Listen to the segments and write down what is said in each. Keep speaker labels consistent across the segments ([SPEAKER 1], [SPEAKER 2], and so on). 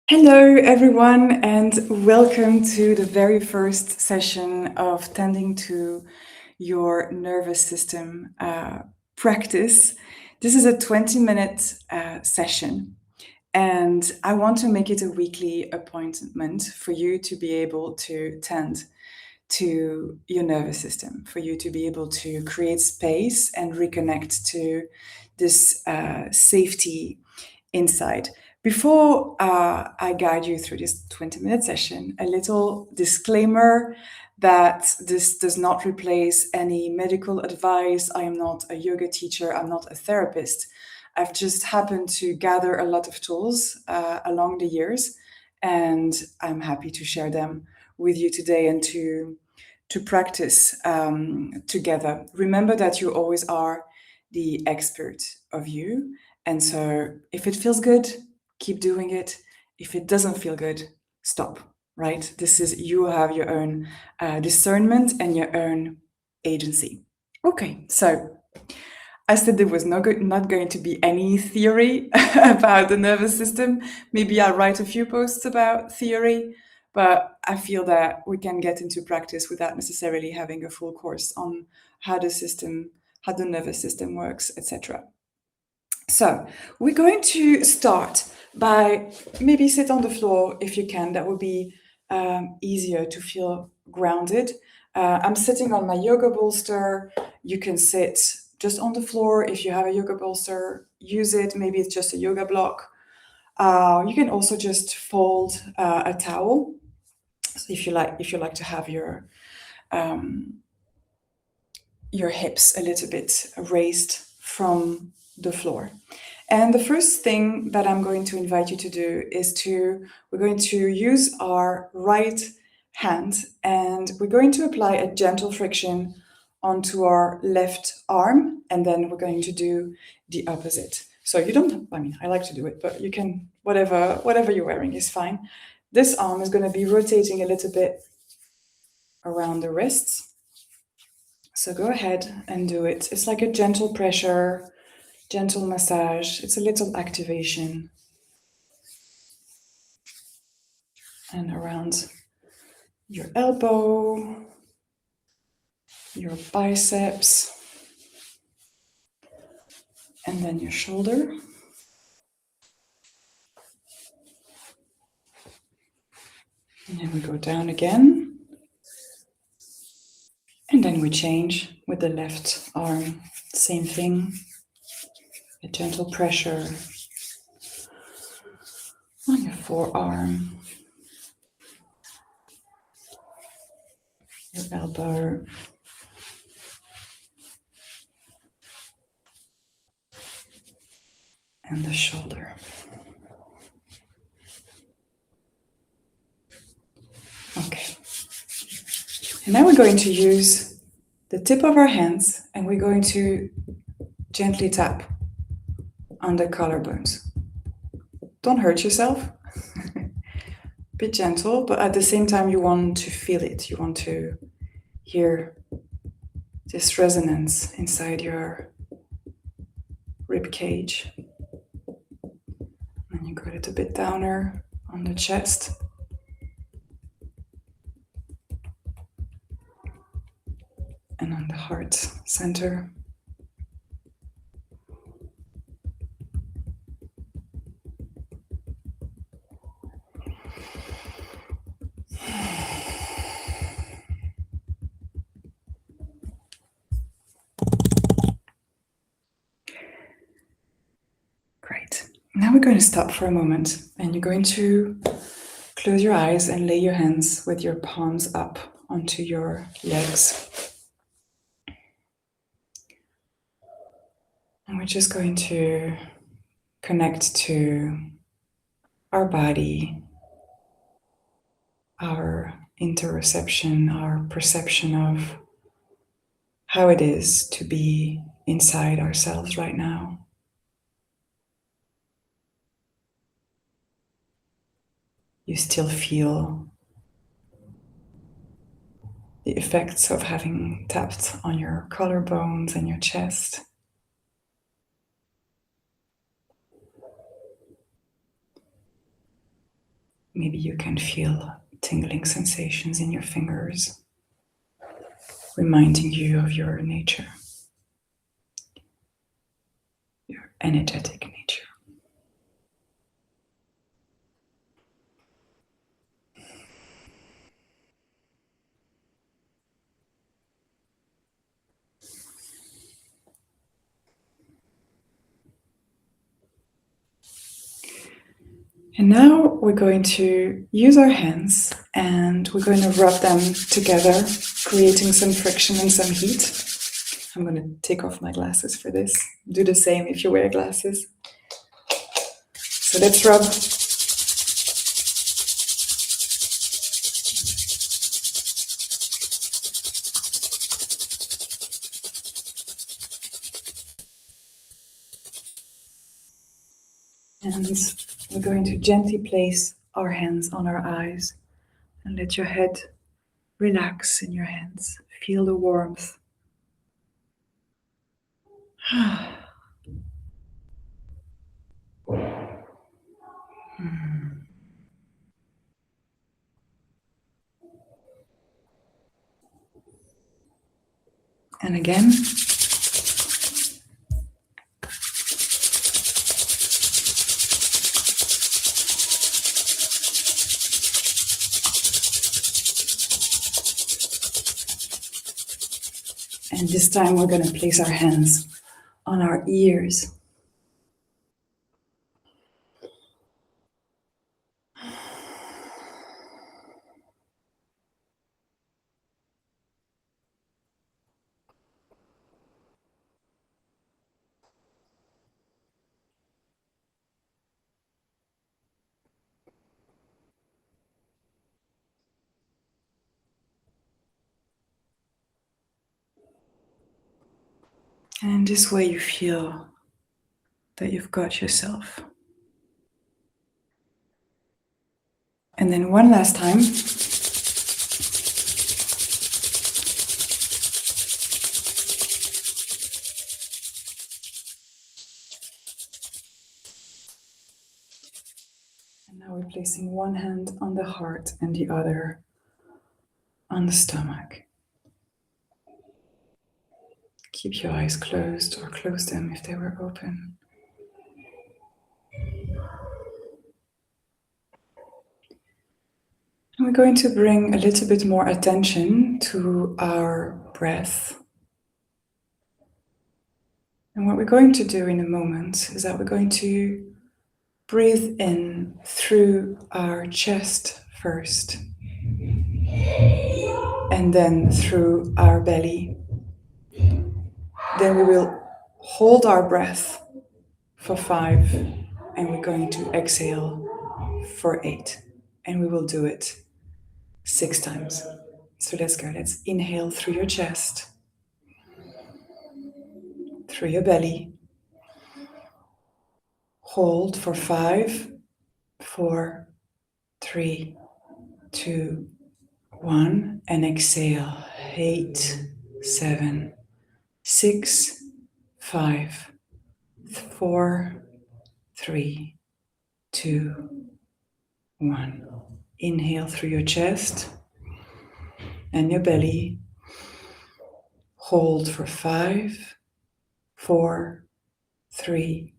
[SPEAKER 1] Hello, everyone, and welcome to the very first session of tending to your nervous system practice. This is a 20-minute session, and I want to make it a weekly appointment for you to be able to tend to your nervous system, for you to be able to create space and reconnect to this safety inside. Before I guide you through this 20-minute session, a little disclaimer that this does not replace any medical advice. I am not a yoga teacher, I'm not a therapist. I've just happened to gather a lot of tools along the years, and I'm happy to share them with you today and to practice together. Remember that you always are the expert of you. And so if it feels good, keep doing it. If it doesn't feel good, stop, right? This is, you have your own discernment and your own agency. Okay, so I said there was not going to be any theory about the nervous system. Maybe I'll write a few posts about theory, but I feel that we can get into practice without necessarily having a full course on how the nervous system works, etc. So we're going to start by maybe sit on the floor if you can. That would be easier to feel grounded. I'm sitting on my yoga bolster. You can sit just on the floor. If you have a yoga bolster, use it. Maybe it's just a yoga block. You can also just fold a towel. So if you like to have your hips a little bit raised from the floor. And the first thing that I'm going to invite you to do is we're going to use our right hand and we're going to apply a gentle friction onto our left arm, and then we're going to do the opposite. So I like to do it, but you can, whatever you're wearing is fine. This arm is going to be rotating a little bit around the wrists. So go ahead and do it. It's like a gentle pressure, gentle massage. It's a little activation. And around your elbow, your biceps, and then your shoulder. And then we go down again. And then we change with the left arm. Same thing. A gentle pressure on your forearm, your elbow, and the shoulder. Okay. And now we're going to use the tip of our hands and we're going to gently tap on the collarbones. Don't hurt yourself. Be gentle, but at the same time you want to feel it. You want to hear this resonance inside your rib cage. And you go a little bit downer on the chest. And on the heart center. Great. Now we're going to stop for a moment and you're going to close your eyes and lay your hands with your palms up onto your legs. And we're just going to connect to our body, our interoception, our perception of how it is to be inside ourselves right now. You still feel the effects of having tapped on your collarbones and your chest. Maybe you can feel tingling sensations in your fingers, reminding you of your nature, your energetic nature. And now we're going to use our hands and we're going to rub them together, creating some friction and some heat. I'm going to take off my glasses for this. Do the same if you wear glasses. So let's rub. And we're going to gently place our hands on our eyes and let your head relax in your hands. Feel the warmth. And again. And this time we're going to place our hands on our ears. And this way you feel that you've got yourself. And then one last time. And now we're placing one hand on the heart and the other on the stomach. Keep your eyes closed or close them if they were open. And we're going to bring a little bit more attention to our breath. And what we're going to do in a moment is that we're going to breathe in through our chest first, and then through our belly. Then we will hold our breath for 5, and we're going to exhale for 8. And we will do it 6 times. So let's go. Let's inhale through your chest, through your belly. Hold for 5, 4, 3, 2, 1. And exhale. 8, 7, 6, 5, 4, 3, 2, 1. Inhale through your chest and your belly. Hold for 5, 4, 3,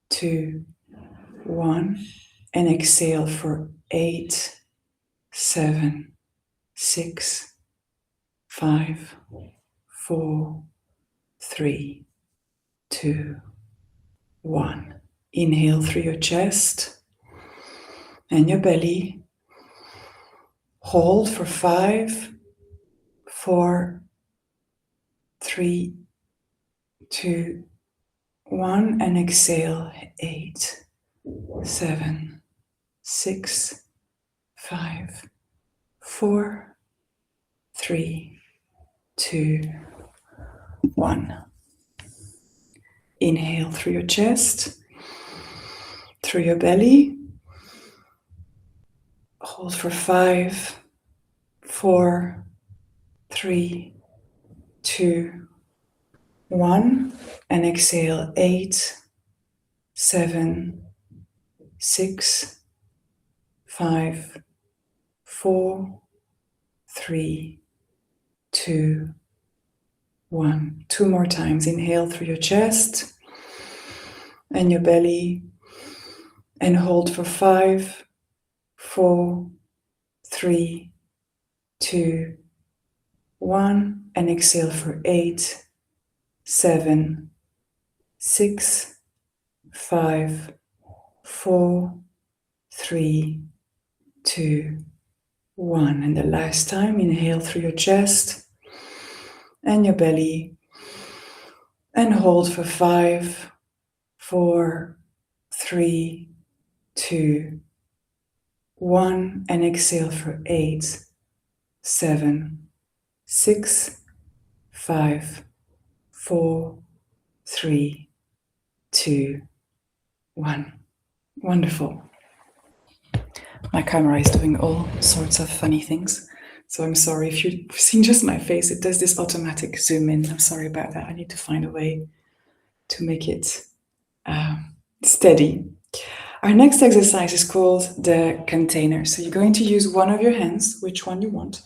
[SPEAKER 1] 2, 1. And exhale for 8, 7, 6, 5, 4, 3, 2, 1. Inhale through your chest and your belly. Hold for 5, 4, 3, 2, 1. And exhale 8, 7, 6, 5, 4, 3, 2, 1. Inhale through your chest, through your belly. Hold for 5, 4, 3, 2, 1. And exhale 8, 7, 6, 5, 4, 3, 2, 1. 2 more times. Inhale through your chest and your belly and hold for 5, 4, 3, 2, 1. And exhale for 8, 7, 6, 5, 4, 3, 2, 1. And the last time, inhale through your chest and your belly and hold for 5, 4, 3, 2, 1. And exhale for 8, 7, 6, 5, 4, 3, 2, 1. Wonderful. My camera is doing all sorts of funny things. So I'm sorry if you've seen just my face. It does this automatic zoom in. I'm sorry about that. I need to find a way to make it steady. Our next exercise is called the container. So you're going to use one of your hands, which one you want,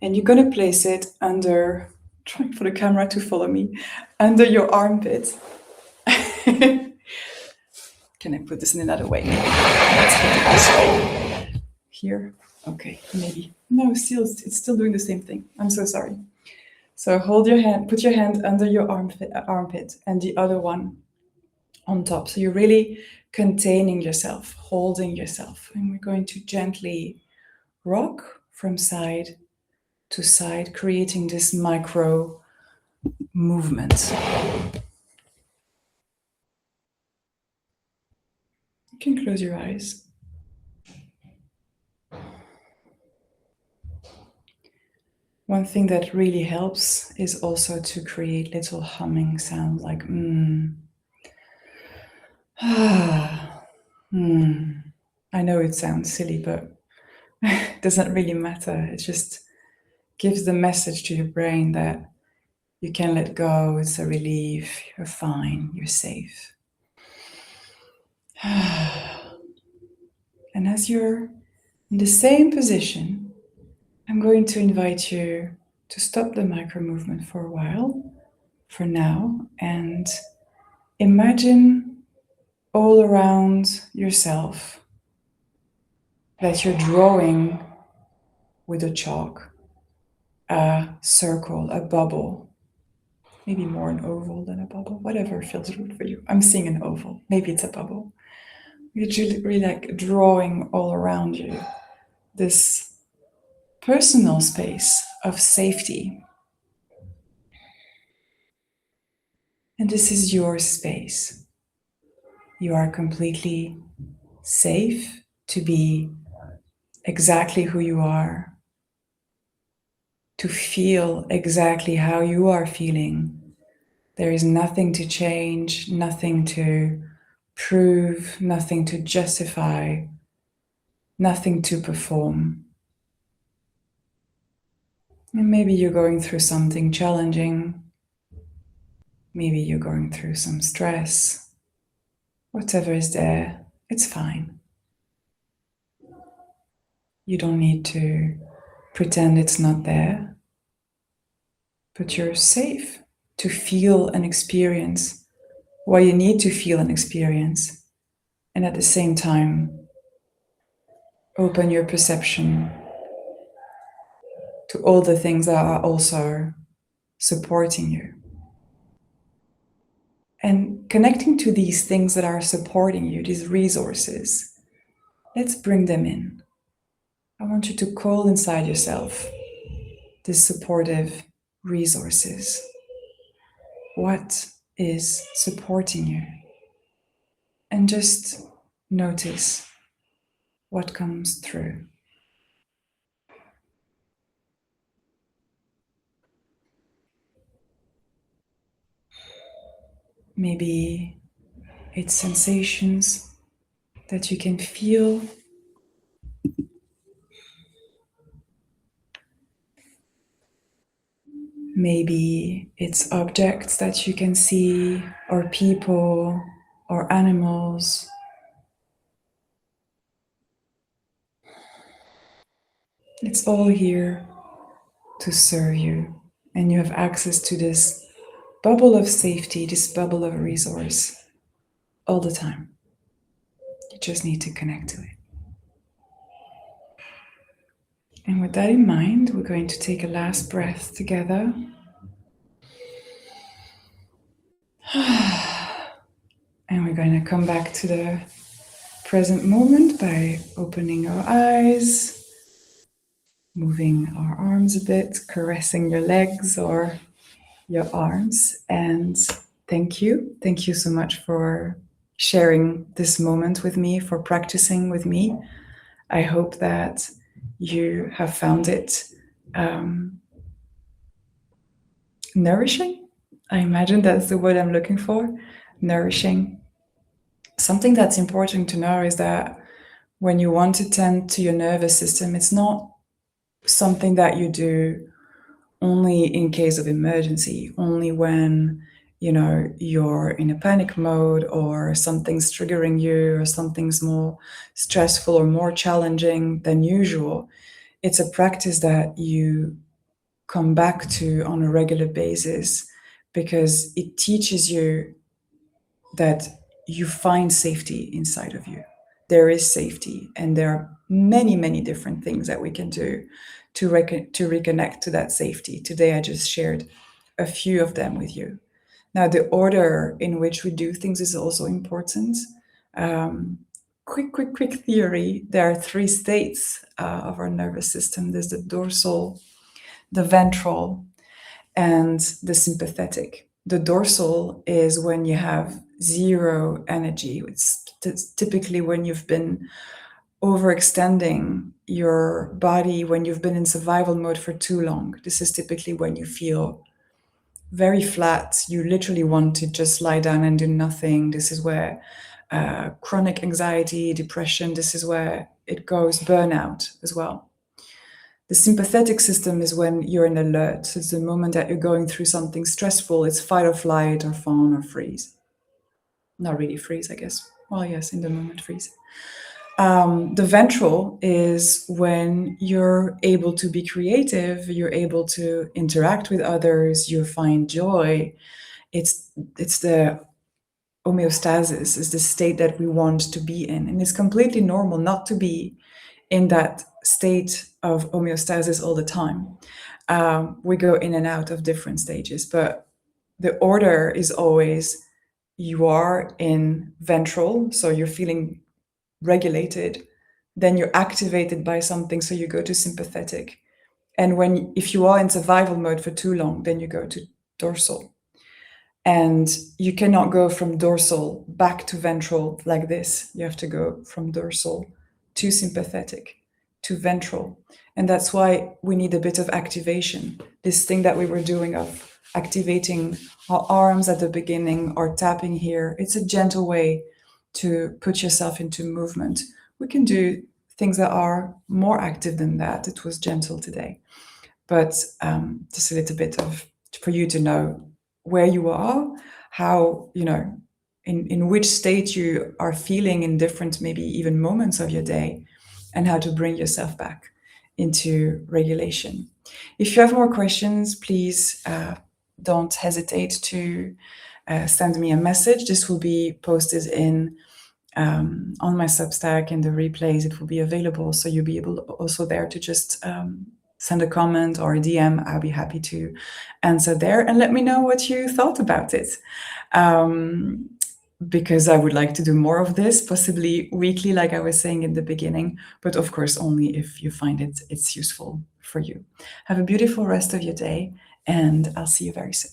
[SPEAKER 1] and you're going to place it under, trying for the camera to follow me, under your armpit. Can I put this in another way? Let's put it this way. Here? Okay, maybe. No, it's still doing the same thing. I'm so sorry. So hold your hand, put your hand under your armpit and the other one on top. So you're really containing yourself, holding yourself. And we're going to gently rock from side to side, creating this micro movement. You can close your eyes. One thing that really helps is also to create little humming sounds like I know it sounds silly, but it doesn't really matter. It just gives the message to your brain that you can let go. It's a relief. You're fine. You're safe. And as you're in the same position, I'm going to invite you to stop the micro movement for a while, for now, and imagine all around yourself that you're drawing with a chalk a circle, a bubble, maybe more an oval than a bubble, whatever feels good for you. I'm seeing an oval, maybe it's a bubble. You're really like drawing all around you this personal space of safety. And this is your space. You are completely safe to be exactly who you are, to feel exactly how you are feeling. There is nothing to change, nothing to prove, nothing to justify, nothing to perform. And maybe you're going through something challenging. Maybe you're going through some stress. Whatever is there, it's fine. You don't need to pretend it's not there, but you're safe to feel and experience what you need to feel and experience, and at the same time, open your perception to all the things that are also supporting you. And connecting to these things that are supporting you, these resources, let's bring them in. I want you to call inside yourself these supportive resources. What is supporting you? And just notice what comes through. Maybe it's sensations that you can feel. Maybe it's objects that you can see, or people, or animals. It's all here to serve you. And you have access to this bubble of safety, this bubble of resource all the time. You just need to connect to it. And with that in mind, we're going to take a last breath together. And we're going to come back to the present moment by opening our eyes, moving our arms a bit, caressing your legs or your arms. And thank you. Thank you so much for sharing this moment with me, for practicing with me. I hope that you have found it nourishing. I imagine that's the word I'm looking for, nourishing. Something that's important to know is that when you want to tend to your nervous system, it's not something that you do only in case of emergency, only when you're in a panic mode or something's triggering you or something's more stressful or more challenging than usual. It's a practice that you come back to on a regular basis because it teaches you that you find safety inside of you. There is safety, and there are many, many different things that we can do to reconnect to that safety. Today, I just shared a few of them with you. Now, the order in which we do things is also important. Quick theory. There are three states of our nervous system. There's the dorsal, the ventral, and the sympathetic. The dorsal is when you have zero energy. It's typically when you've been overextending your body, when you've been in survival mode for too long. This is typically when you feel very flat. You literally want to just lie down and do nothing. This is where chronic anxiety, depression, this is where it goes, burnout as well. The sympathetic system is when you're in alert. So it's the moment that you're going through something stressful. It's fight or flight or fawn or freeze. Not really freeze, I guess. Well, yes, in the moment freeze. The ventral is when you're able to be creative, you're able to interact with others, you find joy. It's the homeostasis, is the state that we want to be in. And it's completely normal not to be in that state of homeostasis all the time. We go in and out of different stages, but the order is always you are in ventral, so you're feeling regulated, then you're activated by something, so you go to sympathetic. And if you are in survival mode for too long, then you go to dorsal. And you cannot go from dorsal back to ventral like this. You have to go from dorsal to sympathetic to ventral. And that's why we need a bit of activation. This thing that we were doing of activating our arms at the beginning or tapping here, it's a gentle way to put yourself into movement. We can do things that are more active than that. It was gentle today. But just a little bit of for you to know where you are, how, in which state you are feeling in different, maybe even moments of your day, and how to bring yourself back into regulation. If you have more questions, please don't hesitate to send me a message. This will be posted on my Substack, and the replays, it will be available. So you'll be able also there to just send a comment or a DM. I'll be happy to answer there and let me know what you thought about it. Because I would like to do more of this, possibly weekly, like I was saying in the beginning, but of course, only if you find it's useful for you. Have a beautiful rest of your day, and I'll see you very soon.